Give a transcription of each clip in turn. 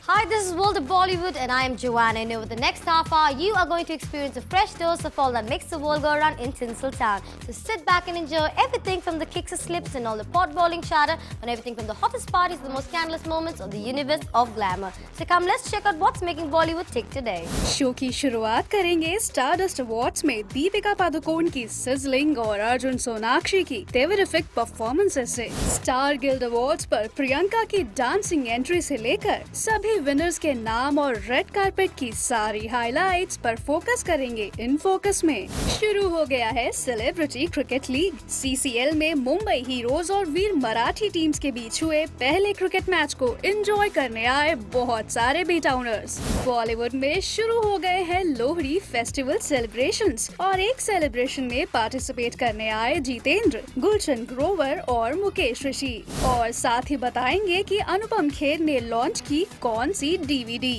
Hi, this is World of Bollywood and I am Joanna, and over the next half hour, you are going to experience a fresh dose of all that makes the world go around in Tinseltown. So sit back and enjoy everything from the kicks and slips and all the pot-boiling chatter, and everything from the hottest parties to the most scandalous moments of the universe of glamour. So come, let's check out what's making Bollywood tick today. Show की शुरुआत करेंगे stardust awards में दीपिका पादुकोण की sizzling और अर्जुन सोनाक्षी की terrific performances से। Star guild awards पर प्रियंका की डांसिंग एंट्री से लेकर सभी विनर्स के नाम और रेड कारपेट की सारी हाइलाइट्स पर फोकस करेंगे इन फोकस में। शुरू हो गया है सेलिब्रिटी क्रिकेट लीग। सीसीएल में मुंबई हीरोज और वीर मराठी टीम्स के बीच हुए पहले क्रिकेट मैच को एंजॉय करने आए बहुत सारे बी टाउनर्स। बॉलीवुड में शुरू हो गए हैं लोहड़ी फेस्टिवल सेलिब्रेशंस और एक सेलिब्रेशन में पार्टिसिपेट करने आए जितेंद्र, गुलशन ग्रोवर और मुकेश ऋषि। और साथ ही बताएंगे कि अनुपम खेर ने लॉन्च की कौन सी डीवीडी।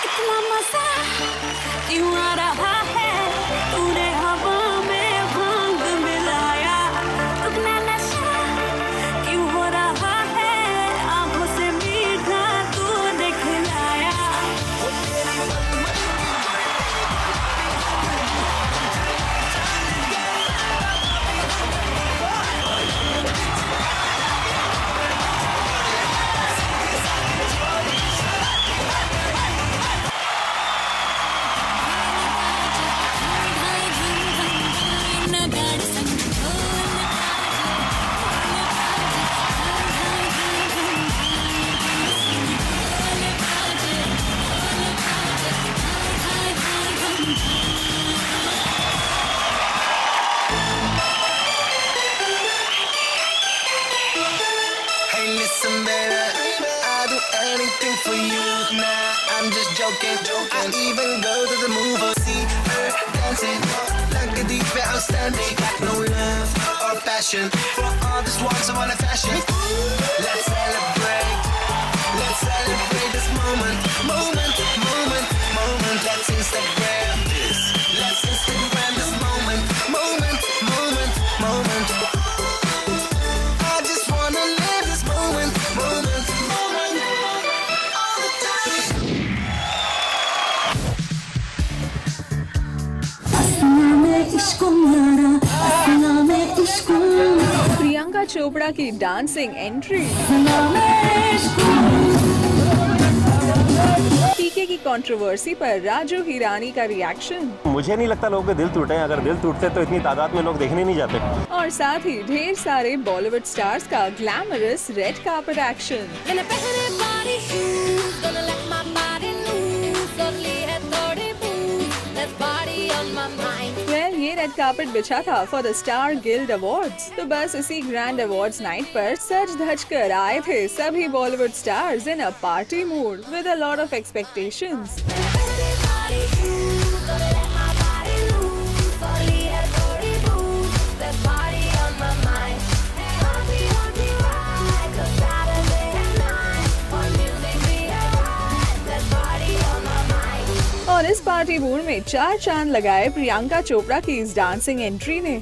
इतना मजा क्यों आ रहा है, तूने हवा में भांग मिलाया, तुमने नशा क्यों हो रहा है, आंखों से मीठा तूने खिलाया। Anything for you, nah, I'm just joking. I even go to the movie, see her dancing like a deep outstanding. Got no love or passion for all this walks of all the fashion. Let's celebrate this moment, moment, moment, moment. Let's Instagram this, let's Instagram this moment, moment, moment, moment. I just wanna live this moment, moment. Priyanka Chopra की dancing entry, पीके की controversy पर राजू हिरानी का reaction. मुझे नहीं लगता लोगों के दिल टूटे हैं, अगर दिल टूटते तो इतनी तादाद में लोग देखने नहीं जाते। और साथ ही ढेर सारे बॉलीवुड स्टार्स का ग्लैमरस रेड कार्पेट एक्शन। ये रेड कार्पेट बिछा था for the star guild awards. तो बस इसी ग्रैंड अवार्ड्स नाइट पर सज धज कर आए थे सभी Bollywood stars in a party mood with a lot of expectations. और इस पार्टी मूड में चार चांद लगाए प्रियंका चोपड़ा की इस डांसिंग एंट्री ने।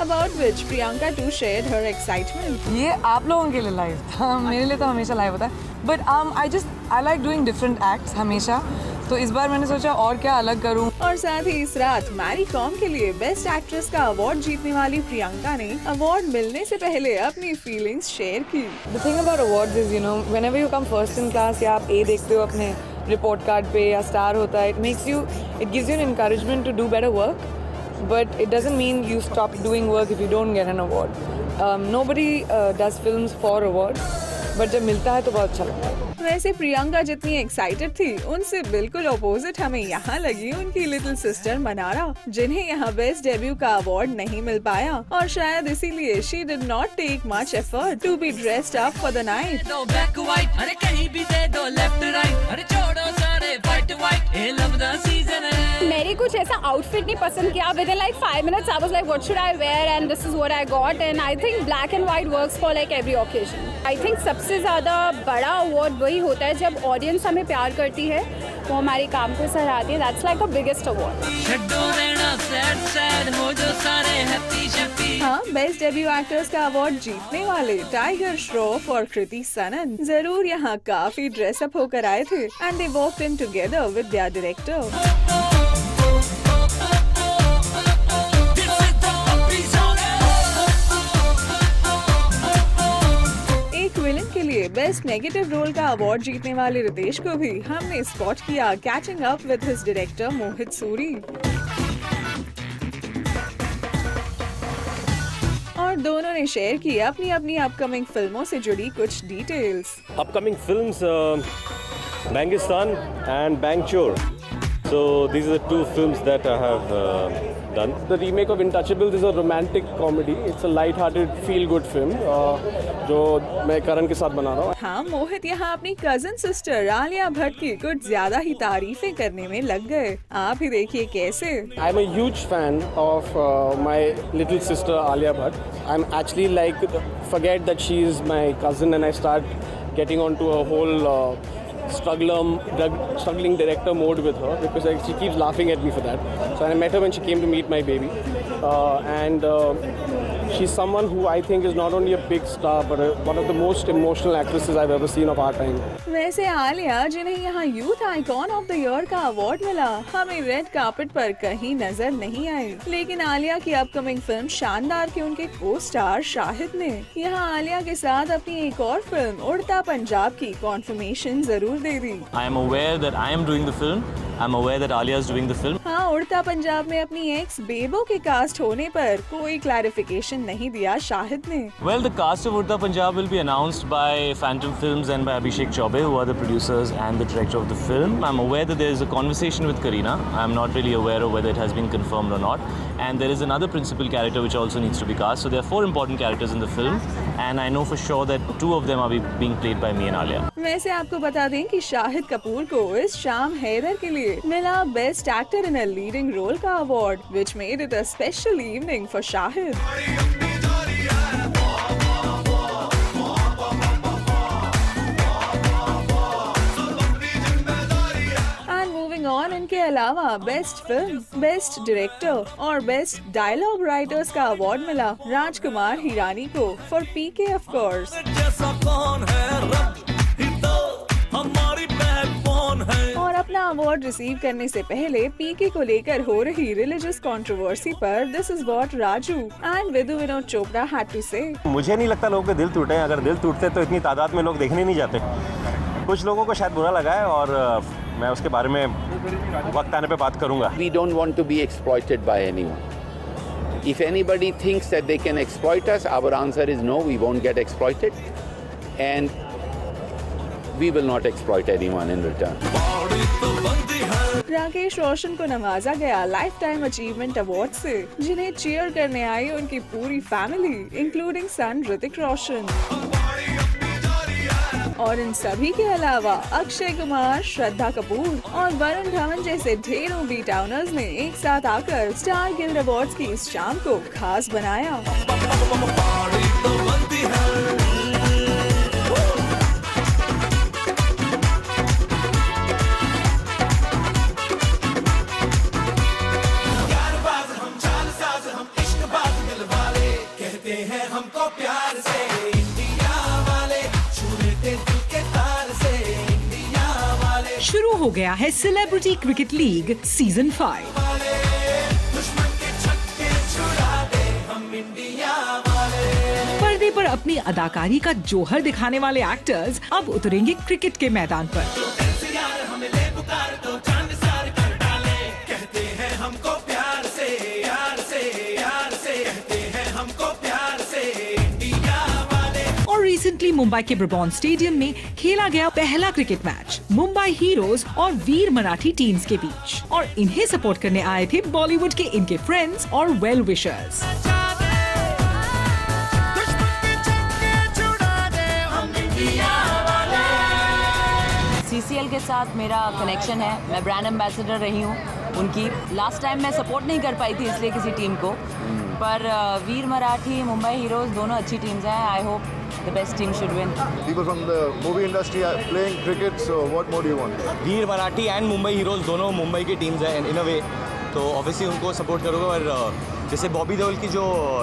About which Priyanka too shared her excitement. ये आप लोगों के लिए लाइव था, मेरे लिए तो हमेशा लाइव होता है। But I like doing different acts हमेशा, तो इस बार मैंने सोचा और क्या अलग करूं। और साथ ही इस रात मैरी कॉम के लिए बेस्ट एक्ट्रेस का अवार्ड जीतने वाली प्रियंका ने अवार्ड मिलने से पहले अपनी फीलिंग्स शेयर की। The thing about awards is, you know, whenever you come first in class या आप A देखते हो अपने रिपोर्ट कार्ड पे या स्टार होता है, it gives you an encouragement to do better work. But it doesn't mean you stop doing work if you don't get an award. Nobody does films for awards, but जब मिलता है तो बहुत अच्छा लगता है। वैसे प्रियंका जितनी एक्साइटेड थी, उनसे बिल्कुल अपोजिट हमें यहाँ लगी उनकी लिटिल सिस्टर मनारा, जिन्हें यहाँ बेस्ट डेब्यू का अवार्ड नहीं मिल पाया और शायद इसीलिए she did not take much effort to be dressed up for the night. Though black white, अरे कहीं भी दे दो लेफ्ट राइट, अरे छोड़ो सारे व्हाइट व्हाइट, ये लव द सीजन है। मेरे कुछ ऐसा आउटफिट नहीं पसंद किया। With in like 5 minutes I was like what should I wear and this is what I got and I think black and white works for like every occasion. I think सबसे ज़्यादा बड़ा award वही होता है जब audience हमें प्यार करती है, वो हमारे काम को सराहती है। That's like the biggest award. हाँ, बेस्ट डेब्यू एक्टर्स का अवार्ड जीतने वाले टाइगर श्रॉफ और कृति सनन जरूर यहाँ काफी ड्रेसअप होकर आए थे and they walked in together with their director. Villain के लिए बेस्ट नेगेटिव रोल का अवार्ड जीतने वाले रितेश को भी हमने स्पॉट किया catching up with his director Mohit Suri, और दोनों ने शेयर की अपनी अपनी अपकमिंग फिल्मों से जुड़ी कुछ details. Upcoming films Bangistan and बैंगचोर. So these are the two films that I have done. The remake of Intouchables is a romantic comedy. It's a light-hearted, feel-good film जो मैं करण के साथ बना रहा हूँ. हाँ, मोहित यहाँ अपनी कजन सिस्टर आलिया भट्ट की कुछ ज्यादा ही तारीफें करने में लग गए। आप ही देखिए कैसे। I'm a huge fan of my little sister Alia Bhatt. I'm actually like forget that she is my cousin and I start getting onto a whole struggling director mode with her because she keeps laughing at me for that. So I met her when she came to meet my baby, and she's someone who I think is not only a big star but one of the most emotional actresses I've ever seen of our time. वैसे आलिया, जिन्हें यहाँ youth icon of the year का award मिला, हमें red carpet पर कहीं नजर नहीं आई, लेकिन आलिया की अपकमिंग फिल्म शानदार के उनके को स्टार शाहिद ने यहाँ आलिया के साथ अपनी एक और फिल्म उड़ता पंजाब की कॉन्फर्मेशन जरूर दे दी। I am aware that I am doing the film. I'm aware that Alia is doing the film. हाँ, उड़ता पंजाब में अपनी एक्स बेबो के कास्ट होने पर कोई क्लैरिफिकेशन नहीं दिया शाहिद ने। Well, the cast of Urta Punjab will be announced by Phantom Films and by Abhishek Chaubey, who are the producers and the director of the film. I'm aware that there is a conversation with Kareena. I'm not really aware of whether it has been confirmed or not. And there is another principal character which also needs to be cast. So there are 4 important characters in the film, and I know for sure that 2 of them are being played by me and Alia. वैसे आपको बता दें कि शाहिद कपूर को इस शाम हैदर के लिए मिला best actor in a leading role का award, which made it a special evening for Shahid. ऑन इनके अलावा बेस्ट फिल्म, बेस्ट डायरेक्टर और बेस्ट डायलॉग राइटर्स का अवार्ड मिला राजकुमार हिरानी को फॉर पीके ऑफ कोर्स। और अपना अवार्ड रिसीव करने से पहले पीके को लेकर हो रही रिलीजियस कंट्रोवर्सी पर this is what Raju and Vidhu Vinod Chopra had to say. मुझे नहीं लगता लोगों के दिल टूटे हैं। अगर दिल टूटते तो इतनी तादाद में लोग देखने नहीं जाते। कुछ लोगों को शायद बुरा लगा है और मैं उसके बारे में वक्त आने पे बात करूंगा। We don't want to be exploited by anyone. If anybody thinks that they can exploit us, our answer is no, we won't get exploited, and we will not exploit anyone in return. Rakesh Roshan को नवाजा गया life time achievement award से, जिन्हें cheer करने आई उनकी पूरी family including सन ऋतिक रोशन। और इन सभी के अलावा अक्षय कुमार, श्रद्धा कपूर और वरुण धवन जैसे ढेरों बी टाउनर्स ने एक साथ आकर स्टार गिल्ड अवार्ड्स की इस शाम को खास बनाया। शुरू हो गया है सेलिब्रिटी क्रिकेट लीग सीजन 5। पर्दे पर अपनी अदाकारी का जौहर दिखाने वाले एक्टर्स अब उतरेंगे क्रिकेट के मैदान पर। रीसेंट रिसेंटली मुंबई के ब्रबॉर्न स्टेडियम में खेला गया पहला क्रिकेट मैच मुंबई हीरोज और वीर मराठी टीम्स के बीच, और इन्हें सपोर्ट करने आए थे बॉलीवुड के इनके फ्रेंड्स और वेल विशर्स। CCL के साथ मेरा कनेक्शन है, मैं ब्रांड एम्बेसडर रही हूँ उनकी। लास्ट टाइम मैं सपोर्ट नहीं कर पाई थी इसलिए किसी टीम को, पर वीर मराठी, मुंबई हीरोज दोनों अच्छी टीम्स हैं। I hope the best team should win. People from the movie industry are playing cricket, so what more do you want? Veer Marathi and Mumbai heroes दोनों मुंबई की टीम्स हैं इन अ वे, तो ऑब्वियसली उनको सपोर्ट करूँगा। और जैसे बॉबी देओल की जो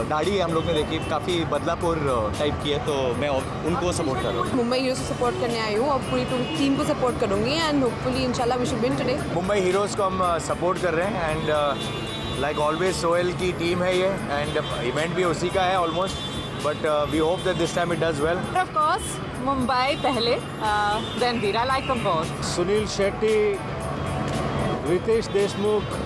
दाढ़ी है हम लोग ने देखी, काफ़ी बदलापुर टाइप की है, तो मैं उनको सपोर्ट कर रहा हूँ। मुंबई हीरोज को सपोर्ट करने आई हूँ और पूरी टीम को सपोर्ट करूँगी एंड होपफुली इंशाल्लाह we should win today. Mumbai heroes को हम सपोर्ट कर रहे हैं एंड लाइक ऑलवेज सोहेल की टीम है ये, एंड इवेंट भी उसी का है almost, but we hope that this time it does well. Of course Mumbai पहले, then Veer. I like them both. Suniel Shetty, Riteish Deshmukh,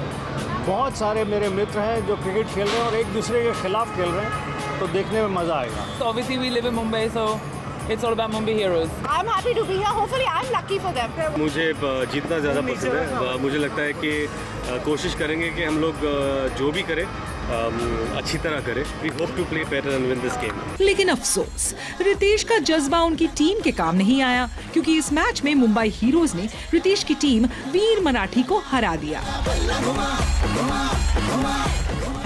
बहुत सारे मेरे मित्र हैं जो क्रिकेट खेल रहे हैं और एक दूसरे के खिलाफ खेल रहे हैं, तो देखने में मज़ा आएगा। So obviously we live in Mumbai, so it's all about Mumbai heroes. I'm happy to be here. Hopefully I'm lucky for them. मुझे जीतना ज़्यादा पसंद है। मुझे लगता है कि कोशिश करेंगे कि हम लोग जो भी करें अच्छी तरह करें। We hope to play better and win this game. लेकिन अफसोस, रितेश का जज्बा उनकी टीम के काम नहीं आया, क्योंकि इस मैच में मुंबई हीरोज ने रितेश की टीम वीर मराठी को हरा दिया।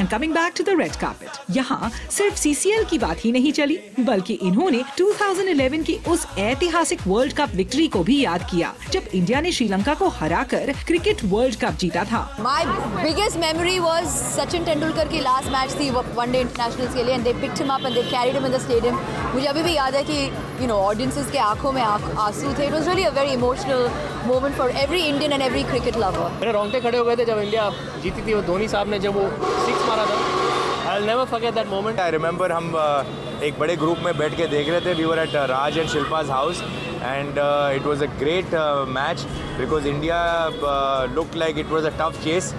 And coming back to the red carpet, यहाँ सिर्फ CCL की बात ही नहीं चली, बल्कि इन्होंने 2011 की उस ऐतिहासिक वर्ल्ड कप विक्ट्री को भी याद किया, जब इंडिया ने श्रीलंका को हराकर क्रिकेट वर्ल्ड कप जीता था। My biggest memory was Sachin Tendulkar की लास्ट मैच थी वनडे इंटरनेशनल्स के लिए, and they picked him up and they carried him in the stadium. मुझे अभी भी याद है कि ऑडियंसेस के आंखों में आंसू थे। It was really a very emotional moment for every Indian and every cricket lover. मेरे रोंगटे खड़े हो गए थे जब इंडिया जीती थी, वो धोनी साहब ने जब वो 6 मारा था। I'll never forget that moment. I remember हम एक बड़े ग्रुप में बैठ के देख रहे थे। We were at Raj and Shilpa's house and it was a great match because India looked like it was a tough chase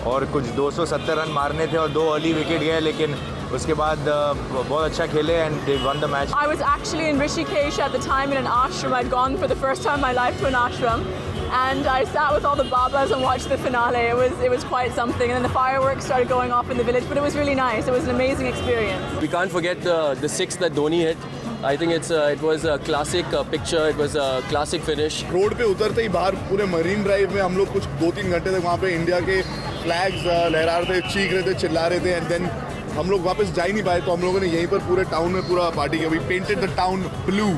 और कुछ 270 रन मारने थे और 2 अर्ली विकेट गए, लेकिन उसके बाद बहुत अच्छा खेले and they won the match. I was actually in Rishikesh at the time in an ashram. I'd gone for the first time in my life to an ashram. And I sat with all the babas and watched the finale. It was quite something. And then the fireworks started going off in the village, but it was really nice. It was an amazing experience. We can't forget the 6 that Dhoni hit. I think it was a classic picture. It was a classic finish. Road पे उतरते ही बाहर पूरे marine drive में हम लोग कुछ 2-3 घंटे तक वहाँ पे इंडिया के फ्लैग्स लहरा रहे थे, चीख रहे थे, चिल्ला रहे थे, एंड देन हम लोग वापस जा ही नहीं पाए, तो हम लोगों ने यहीं पर पूरे टाउन में पूरा पार्टी किया। We painted the town blue.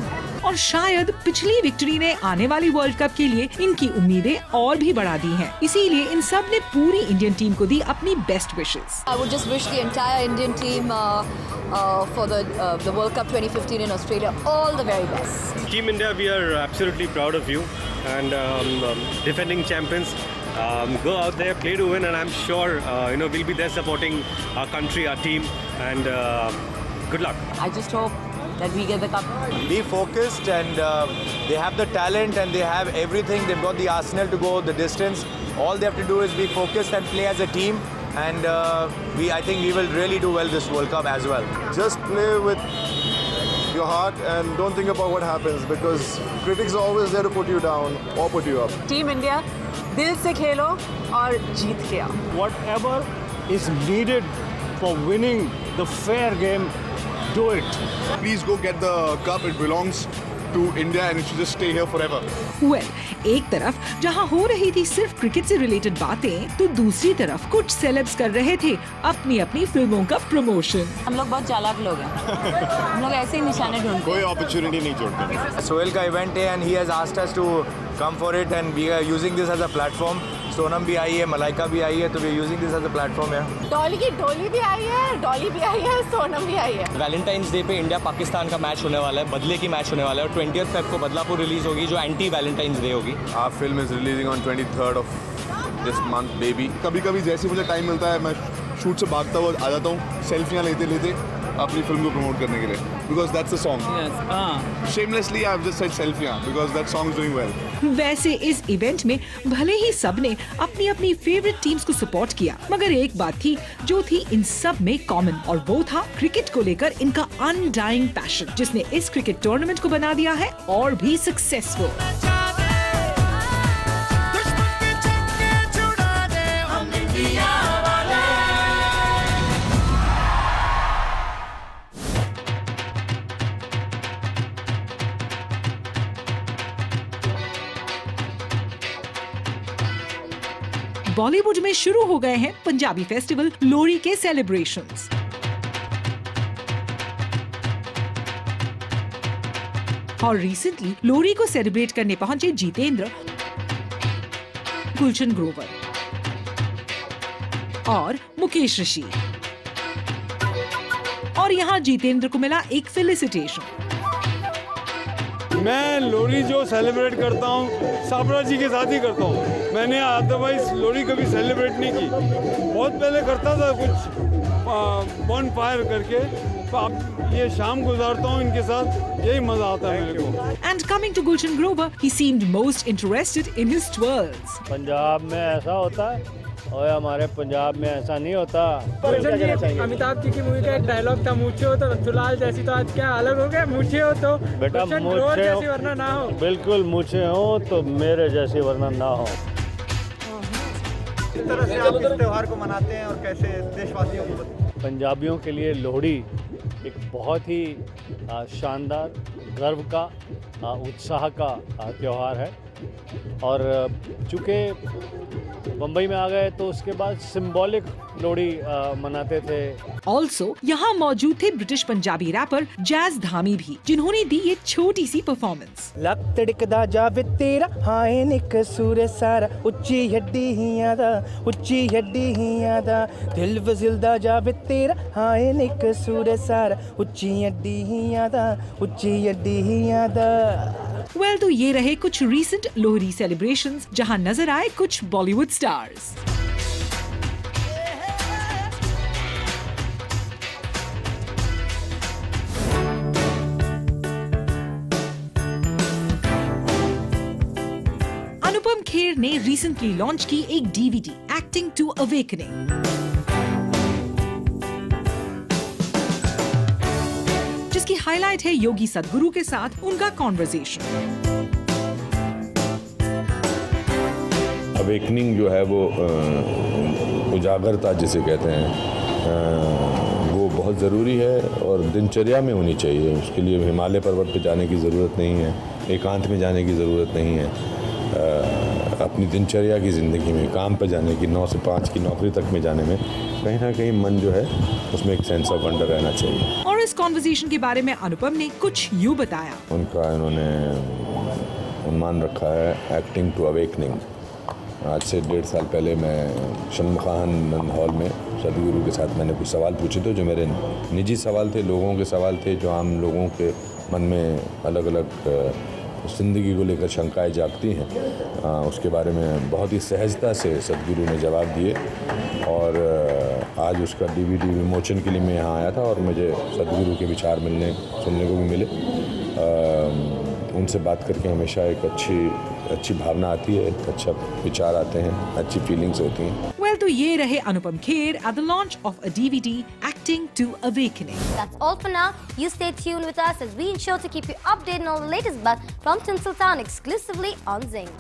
और शायद पिछली विक्ट्री ने आने वाली वर्ल्ड कप के लिए इनकी उम्मीदें और भी बढ़ा दी हैं। इसीलिए इन सब ने पूरी इंडियन टीम को दी अपनी best wishes. I would just wish the entire Indian team for the World Cup 2015 in Australia all the very best. Team India, we are absolutely proud of you and defending champions. Go out there, play to win, and I'm sure we'll be there supporting our country, our team, and good luck. I just hope that we get the cup. Be focused, and they have the talent and they have everything. They've got the arsenal to go the distance. All they have to do is be focused and play as a team, and I think we will really do well this World Cup as well. Just play with your heart and don't think about what happens, because critics are always there to put you down or put you up. Team India, दिल से खेलो और जीत के आओ. Whatever is needed for winning the fair game, do it. Please go get the cup. It belongs to India and it should just stay here forever. Well, एक तरफ जहाँ हो रही थी सिर्फ क्रिकेट से रिलेटेड बातें, तो दूसरी तरफ कुछ सेलेब्स कर रहे थे अपनी अपनी फिल्मों का प्रमोशन। हम लोग बहुत चालाक लोग हैं। हम लोग ऐसे ही निशाने ढूंढते हैं। कोई अपॉर्चुनिटी नहीं छोड़ते। सोहेल का इवेंट है and he has asked us to come for it and we are using this as a platform. Sonam भी आई है, मलाइका भी आई है, तो we are using this as a platform है। डॉली भी आई है, सोनम भी आई है। वैलेंटाइंस डे पे इंडिया पाकिस्तान का मैच होने वाला है, बदले की मैच होने वाला है, और 20th फेब को बदलापुर रिलीज होगी जो एंटी वैलेंटाइंस डे होगी। Our film is releasing on 23rd of this month, baby. कभी-कभी जैसे मुझे टाइम मिलता है मैं शूट से भागता हुआ आ जाता हूँ, सेल्फियाँ लेते अपनी फिल्म को प्रमोट करने के लिए, because that's a song. Shamelessly I have just said सेल्फियां because that song is doing well. वैसे इस इवेंट में भले ही सबने अपनी अपनी फेवरेट टीम्स को सपोर्ट किया, मगर एक बात थी जो थी इन सब में कॉमन, और वो था क्रिकेट को लेकर इनका अनडाइंग पैशन, जिसने इस क्रिकेट टूर्नामेंट को बना दिया है और भी सक्सेसफुल। बॉलीवुड में शुरू हो गए हैं पंजाबी फेस्टिवल लोहड़ी के सेलिब्रेशंस। और रिसेंटली लोहड़ी को सेलिब्रेट करने पहुंचे जितेंद्र, गुलशन ग्रोवर और मुकेश ऋषि। और यहाँ जितेंद्र को मिला एक फेलिसिटेशन। मैं लोहड़ी जो सेलिब्रेट करता हूँ साबरा जी के साथ ही करता हूँ। मैंने अदरवाइज लोहड़ी कभी सेलिब्रेट नहीं की। बहुत पहले करता था कुछ बॉन फायर करके, तो अब ये शाम गुजारता हूँ इनके साथ, यही मजा आता है मेरे को। And coming to Gulshan Grover, he seemed most interested in his twirls. Punjab में ऐसा होता है और हमारे पंजाब में ऐसा नहीं होता। अमिताभ जी की मूवी का एक डायलॉग था, मूछे हो तो दुलाल जैसी, तो आज क्या अलग हो गया, मूछे हो तो बेटा मूछे जैसी वरना ना हो। बिल्कुल, मूछे हो तो मेरे जैसी वरना ना हो। किस तरह से आप इस त्योहार को मनाते हैं और कैसे देशवासियों को? पंजाबियों के लिए लोहड़ी एक बहुत ही शानदार, गर्व का, उत्साह का त्योहार है। और चूँकि बम्बई में आ गए तो उसके बाद सिंबॉलिक लोहड़ी मनाते थे। ऑल्सो यहाँ मौजूद थे ब्रिटिश पंजाबी रैपर जैज धामी भी, जिन्होंने दी ये छोटी सी परफॉर्मेंस। लक तड़कदा जावे तेरा हाय निक सूर सारा, उच्ची हड्डी हियां दा, उच्ची हड्डी हियां दा, दिल वजिलदा जावे तेरा हाय निक सूर सारा, उच्ची हड्डी हियां दा, उच्ची हड्डी हियां दा। वेल, तो ये रहे कुछ रीसेंट लोहड़ी सेलिब्रेशंस जहाँ नजर आए कुछ बॉलीवुड स्टार्स। अनुपम खेर ने रिसेंटली लॉन्च की एक डीवीडी एक्टिंग टू अवेकनिंग, जिसकी हाईलाइट है योगी सदगुरु के साथ उनका कॉन्वर्सेशन। अवेकनिंग जो है वो उजागरता जिसे कहते हैं, वो बहुत ज़रूरी है और दिनचर्या में होनी चाहिए। उसके लिए हिमालय पर्वत पे जाने की ज़रूरत नहीं है, एकांत में जाने की ज़रूरत नहीं है। अपनी दिनचर्या की ज़िंदगी में काम पर जाने की, 9 से 5 की नौकरी तक में जाने में कहीं ना कहीं मन जो है उसमें एक सेंस ऑफ वंडर रहना चाहिए। और इस कॉन्वर्सेशन के बारे में अनुपम ने कुछ यूँ बताया। उनका इन्होंने उन्मान रखा है एक्टिंग टू अवेकनिंग। आज से 1.5 साल पहले मैं शनमुखान नंद हॉल में सदगुरु के साथ मैंने कुछ सवाल पूछे थे, जो मेरे निजी सवाल थे, लोगों के सवाल थे, जो आम लोगों के मन में अलग अलग ज़िंदगी को लेकर शंकाएं जागती हैं। उसके बारे में बहुत ही सहजता से सदगुरु ने जवाब दिए और आज उसका डीवीडी विमोचन के लिए मैं यहाँ आया था और मुझे सदगुरु के विचार सुनने को भी मिले। उनसे बात करके हमेशा एक अच्छी भावना आती है, एक अच्छा विचार आते हैं, अच्छी फीलिंग्स होती हैं। वेल, तो ये रहे Anupam Kher at the launch of a DVD Acting to Awakening. That's all for now. You stay tuned with us as we ensure to keep you updated on all the latest buzz from Tinseltown exclusively on Zing.